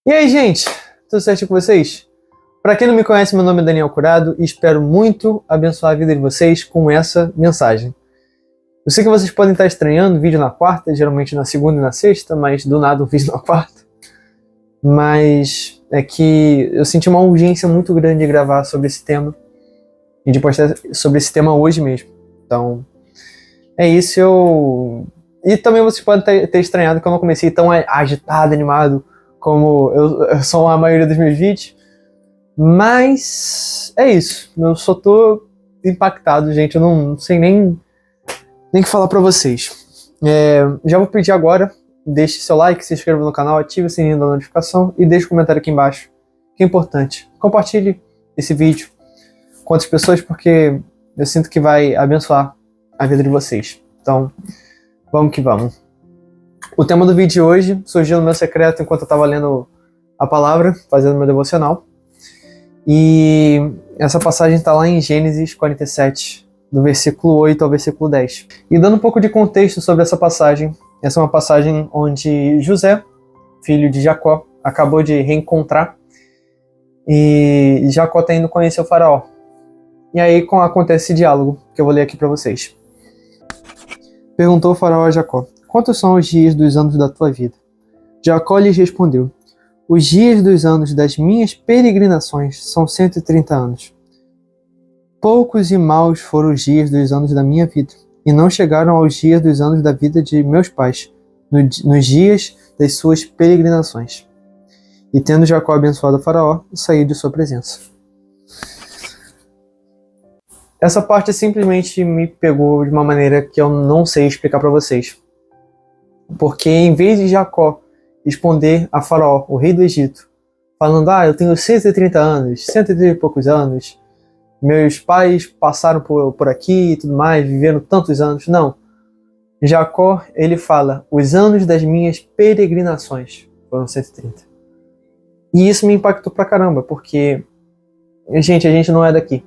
E aí, gente? Tudo certo com vocês? Para quem não me conhece, meu nome é Daniel Curado e espero muito abençoar a vida de vocês com essa mensagem. Eu sei que vocês podem estar estranhando vídeo na quarta, geralmente na segunda e na sexta, mas do nada um vídeo na quarta. Mas é que eu senti uma urgência muito grande de gravar sobre esse tema e de postar sobre esse tema hoje mesmo. Então, é isso. E também vocês podem ter estranhado que eu não comecei tão agitado, animado como eu sou a maioria dos meus vídeos. Mas é isso. Eu só tô impactado, gente. Eu não sei nem o que falar pra vocês. Já vou pedir agora, deixe seu like, se inscreva no canal, ative o sininho da notificação e deixe um comentário aqui embaixo, que é importante. Compartilhe esse vídeo com outras pessoas, porque eu sinto que vai abençoar a vida de vocês. Então, vamos que vamos. O tema do vídeo de hoje surgiu no meu secreto enquanto eu estava lendo a palavra, fazendo meu devocional. E essa passagem está lá em Gênesis 47, do versículo 8 ao versículo 10. E dando um pouco de contexto sobre essa passagem, essa é uma passagem onde José, filho de Jacó, acabou de reencontrar e Jacó está indo conhecer o faraó. E aí acontece esse diálogo que eu vou ler aqui para vocês. Perguntou o faraó a Jacó: quantos são os dias dos anos da tua vida? Jacó lhes respondeu: os dias dos anos das minhas peregrinações são 130 anos. Poucos e maus foram os dias dos anos da minha vida, e não chegaram aos dias dos anos da vida de meus pais, nos dias das suas peregrinações. E tendo Jacó abençoado o faraó, saiu de sua presença. Essa parte simplesmente me pegou de uma maneira que eu não sei explicar para vocês. Porque em vez de Jacó responder a faraó, o rei do Egito, falando: eu tenho 130 anos, 130 e poucos anos, meus pais passaram por aqui e tudo mais, viveram tantos anos. Não. Jacó, ele fala: os anos das minhas peregrinações foram 130. E isso me impactou pra caramba, porque, gente, a gente não é daqui.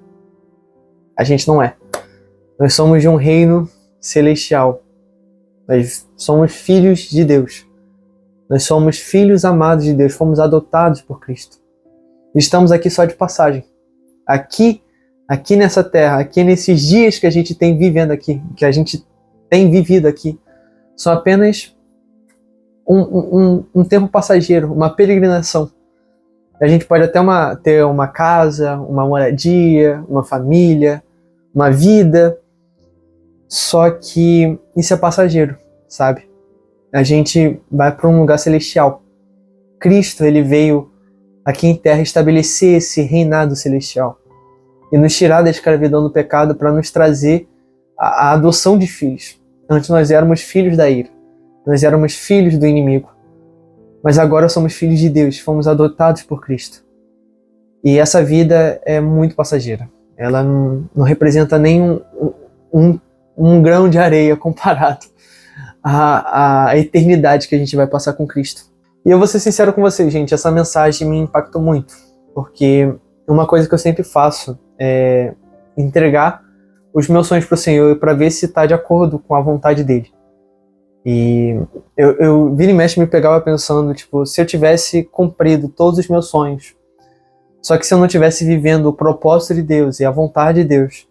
A gente não é. Nós somos de um reino celestial. Nós somos filhos de Deus. Nós somos filhos amados de Deus. Fomos adotados por Cristo. Estamos aqui só de passagem. Aqui nessa terra, aqui nesses dias que a gente tem vivendo aqui, que a gente tem vivido aqui, são apenas um tempo passageiro, uma peregrinação. A gente pode até ter uma casa, uma moradia, uma família, uma vida, só que isso é passageiro, sabe? A gente vai para um lugar celestial. Cristo, ele veio aqui em terra estabelecer esse reinado celestial e nos tirar da escravidão do pecado para nos trazer a adoção de filhos. Antes nós éramos filhos da ira, nós éramos filhos do inimigo, mas agora somos filhos de Deus, fomos adotados por Cristo. E essa vida é muito passageira. Ela não representa nem um grão de areia comparado à eternidade que a gente vai passar com Cristo. E eu vou ser sincero com vocês, gente, essa mensagem me impactou muito, porque uma coisa que eu sempre faço é entregar os meus sonhos para o Senhor para ver se está de acordo com a vontade dele. E eu vira e mexe me pegava pensando, se eu tivesse cumprido todos os meus sonhos, só que se eu não estivesse vivendo o propósito de Deus e a vontade de Deus,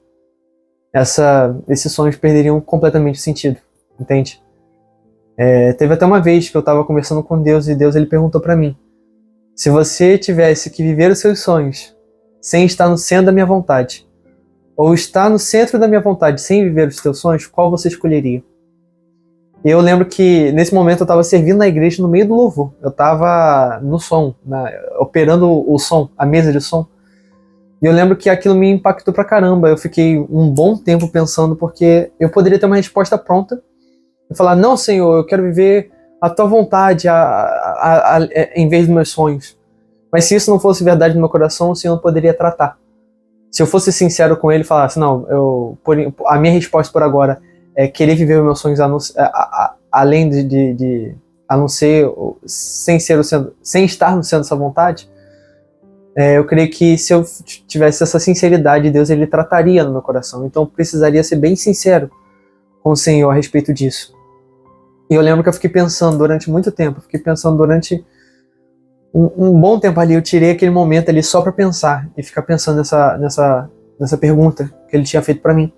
esses sonhos perderiam completamente sentido, entende? Teve até uma vez que eu estava conversando com Deus e Deus ele perguntou para mim: se você tivesse que viver os seus sonhos sem estar no centro da minha vontade, ou estar no centro da minha vontade sem viver os seus sonhos, qual você escolheria? E eu lembro que nesse momento eu estava servindo na igreja no meio do louvor. Eu estava no som, operando o som, a mesa de som. E eu lembro que aquilo me impactou pra caramba. Eu fiquei um bom tempo pensando, porque eu poderia ter uma resposta pronta e falar: não, Senhor, eu quero viver a tua vontade em vez dos meus sonhos. Mas se isso não fosse verdade no meu coração, o Senhor poderia tratar. Se eu fosse sincero com ele e falasse: não, a minha resposta por agora é querer viver os meus sonhos além a não ser sem estar no centro dessa vontade, eu creio que se eu tivesse essa sinceridade, Deus ele trataria no meu coração. Então eu precisaria ser bem sincero com o Senhor a respeito disso. E eu lembro que eu fiquei pensando durante muito tempo, durante um bom tempo ali, eu tirei aquele momento ali só para pensar e ficar pensando nessa pergunta que ele tinha feito para mim.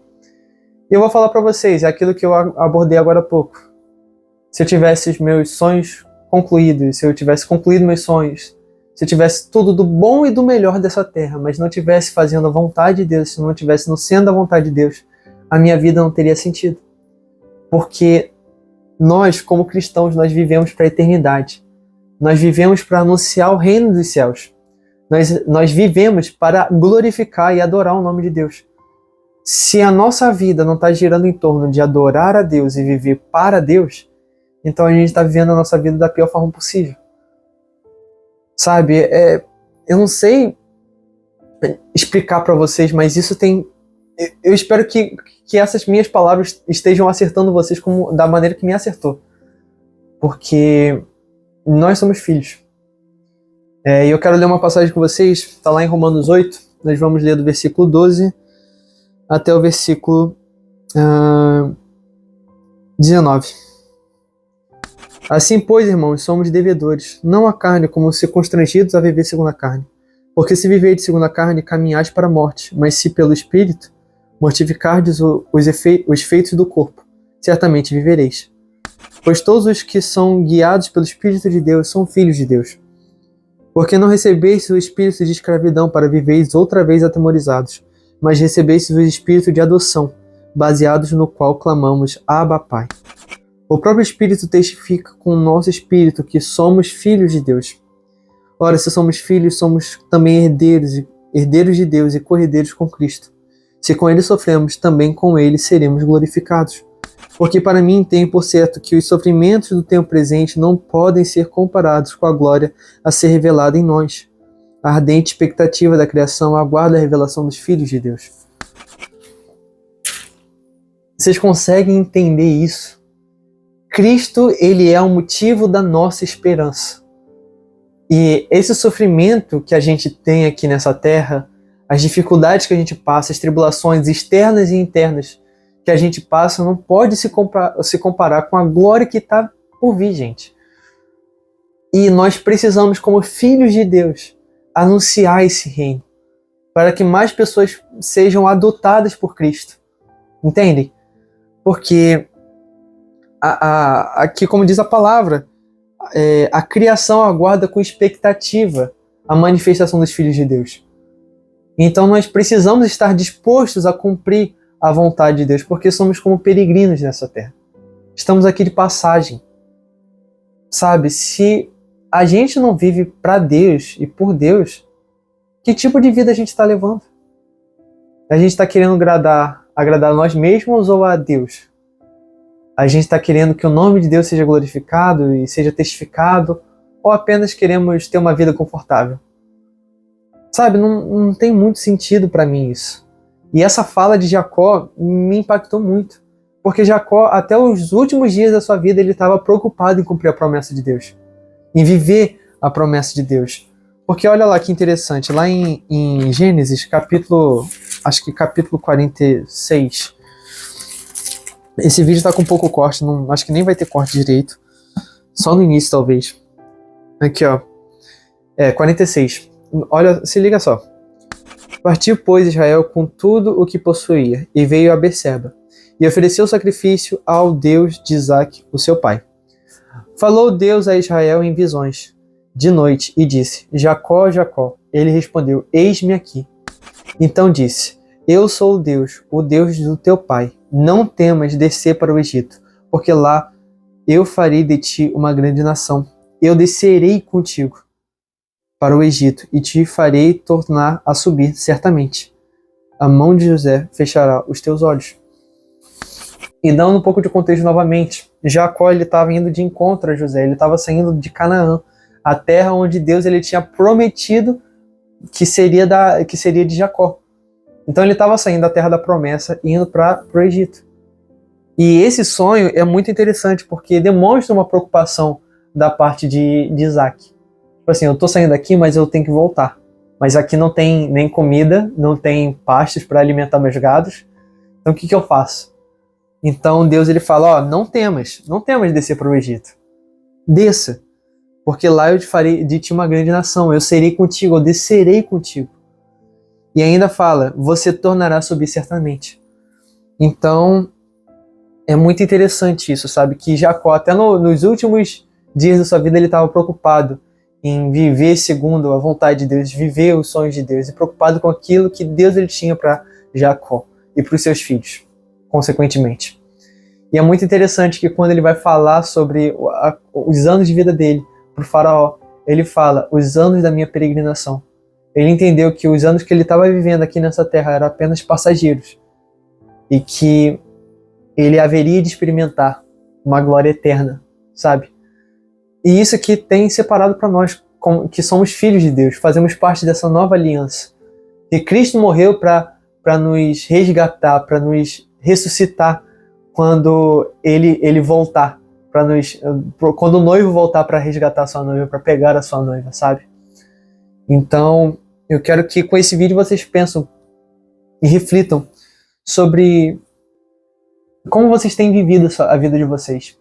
E eu vou falar para vocês, é aquilo que eu abordei agora há pouco. Se eu tivesse os meus sonhos concluídos, se eu tivesse concluído meus sonhos, se eu tivesse tudo do bom e do melhor dessa terra, mas não estivesse fazendo a vontade de Deus, se não estivesse no sendo a vontade de Deus, a minha vida não teria sentido. Porque nós, como cristãos, nós vivemos para a eternidade. Nós vivemos para anunciar o reino dos céus. Nós vivemos para glorificar e adorar o nome de Deus. Se a nossa vida não está girando em torno de adorar a Deus e viver para Deus, então a gente está vivendo a nossa vida da pior forma possível. Sabe, eu não sei explicar para vocês, mas isso tem... Eu espero que essas minhas palavras estejam acertando vocês da maneira que me acertou. Porque nós somos filhos. E eu quero ler uma passagem com vocês, está lá em Romanos 8, nós vamos ler do versículo 12 até o versículo 19. Assim, pois, irmãos, somos devedores, não à carne, como se constrangidos a viver segundo a carne. Porque se viverdes segundo a carne, caminhais para a morte, mas se pelo Espírito mortificardes os feitos do corpo, certamente vivereis. Pois todos os que são guiados pelo Espírito de Deus são filhos de Deus. Porque não recebestes o espírito de escravidão para viveres outra vez atemorizados, mas recebestes o espírito de adoção, baseados no qual clamamos, Abba, Pai. O próprio Espírito testifica com o nosso espírito que somos filhos de Deus. Ora, se somos filhos, somos também herdeiros de Deus e co-herdeiros com Cristo. Se com ele sofremos, também com ele seremos glorificados. Porque para mim tenho por certo que os sofrimentos do tempo presente não podem ser comparados com a glória a ser revelada em nós. A ardente expectativa da criação aguarda a revelação dos filhos de Deus. Vocês conseguem entender isso? Cristo, ele é o motivo da nossa esperança. E esse sofrimento que a gente tem aqui nessa terra, as dificuldades que a gente passa, as tribulações externas e internas que a gente passa, não pode se comparar com a glória que está por vir, gente. E nós precisamos, como filhos de Deus, anunciar esse reino, para que mais pessoas sejam adotadas por Cristo. Entendem? Porque aqui, como diz a palavra, a criação aguarda com expectativa a manifestação dos filhos de Deus. Então nós precisamos estar dispostos a cumprir a vontade de Deus, porque somos como peregrinos nessa terra. Estamos aqui de passagem. Sabe, se a gente não vive para Deus e por Deus, que tipo de vida a gente está levando? A gente está querendo agradar a nós mesmos ou a Deus? A gente está querendo que o nome de Deus seja glorificado e seja testificado, ou apenas queremos ter uma vida confortável? Sabe, não tem muito sentido para mim isso. E essa fala de Jacó me impactou muito. Porque Jacó, até os últimos dias da sua vida, ele estava preocupado em cumprir a promessa de Deus. Em viver a promessa de Deus. Porque olha lá que interessante, lá em Gênesis, capítulo 46. Esse vídeo está com pouco corte, acho que nem vai ter corte direito. Só no início, talvez. Aqui, ó. 46. Olha, se liga só. Partiu, pois, Israel com tudo o que possuía, e veio a Berseba, e ofereceu sacrifício ao Deus de Isaque, o seu pai. Falou Deus a Israel em visões, de noite, e disse, Jacó, Jacó. Ele respondeu, eis-me aqui. Então disse, eu sou o Deus do teu pai. Não temas descer para o Egito, porque lá eu farei de ti uma grande nação. Eu descerei contigo para o Egito, e te farei tornar a subir, certamente. A mão de José fechará os teus olhos. E dando um pouco de contexto novamente, Jacó estava indo de encontro a José, ele estava saindo de Canaã, a terra onde Deus ele tinha prometido que seria de Jacó. Então ele estava saindo da terra da promessa e indo para o Egito. E esse sonho é muito interessante, porque demonstra uma preocupação da parte de Isaac. Tipo assim, eu estou saindo daqui, mas eu tenho que voltar. Mas aqui não tem nem comida, não tem pastos para alimentar meus gados. Então o que eu faço? Então Deus ele fala, não temas descer para o Egito. Desça. porque lá eu te farei de ti uma grande nação, eu serei contigo, eu descerei contigo. E ainda fala, você tornará a subir certamente. Então, é muito interessante isso, sabe? Que Jacó, até nos últimos dias da sua vida, ele estava preocupado em viver segundo a vontade de Deus, viver os sonhos de Deus, e preocupado com aquilo que Deus ele tinha para Jacó e para os seus filhos, consequentemente. E é muito interessante que quando ele vai falar sobre os anos de vida dele para o faraó, ele fala, os anos da minha peregrinação. Ele entendeu que os anos que ele estava vivendo aqui nessa terra eram apenas passageiros e que ele haveria de experimentar uma glória eterna, sabe? E isso aqui tem separado para nós, que somos filhos de Deus, fazemos parte dessa nova aliança. E Cristo morreu para nos resgatar, para nos ressuscitar quando ele voltar, quando o noivo voltar para resgatar a sua noiva, para pegar a sua noiva, sabe? Então, eu quero que com esse vídeo vocês pensem e reflitam sobre como vocês têm vivido a vida de vocês.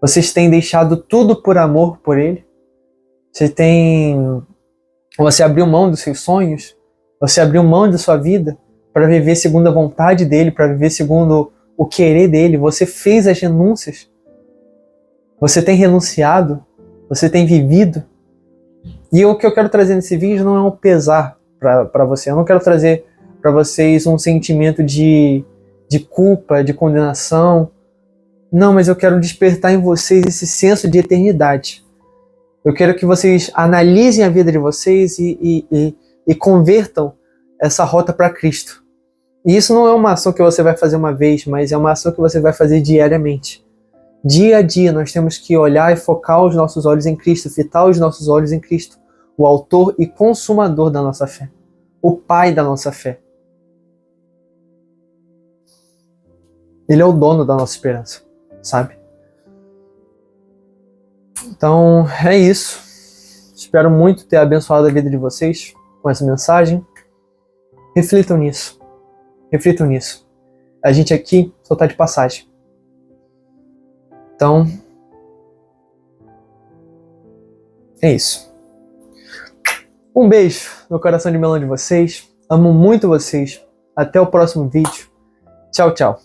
Vocês têm deixado tudo por amor por Ele? Você abriu mão dos seus sonhos? Você abriu mão da sua vida para viver segundo a vontade dEle, para viver segundo o querer dEle? Você fez as renúncias? Você tem renunciado? Você tem vivido? E o que eu quero trazer nesse vídeo não é um pesar para você. Eu não quero trazer para vocês um sentimento de culpa, de condenação. Não, mas eu quero despertar em vocês esse senso de eternidade. Eu quero que vocês analisem a vida de vocês e convertam essa rota para Cristo. E isso não é uma ação que você vai fazer uma vez, mas é uma ação que você vai fazer diariamente. Dia a dia nós temos que olhar e focar os nossos olhos em Cristo, fitar os nossos olhos em Cristo, o autor e consumador da nossa fé, o Pai da nossa fé. Ele é o dono da nossa esperança, sabe? Então, é isso. Espero muito ter abençoado a vida de vocês com essa mensagem. Reflitam nisso. Reflitam nisso. A gente aqui só está de passagem. Então, é isso. Um beijo no coração de melão de vocês. Amo muito vocês. Até o próximo vídeo. Tchau, tchau.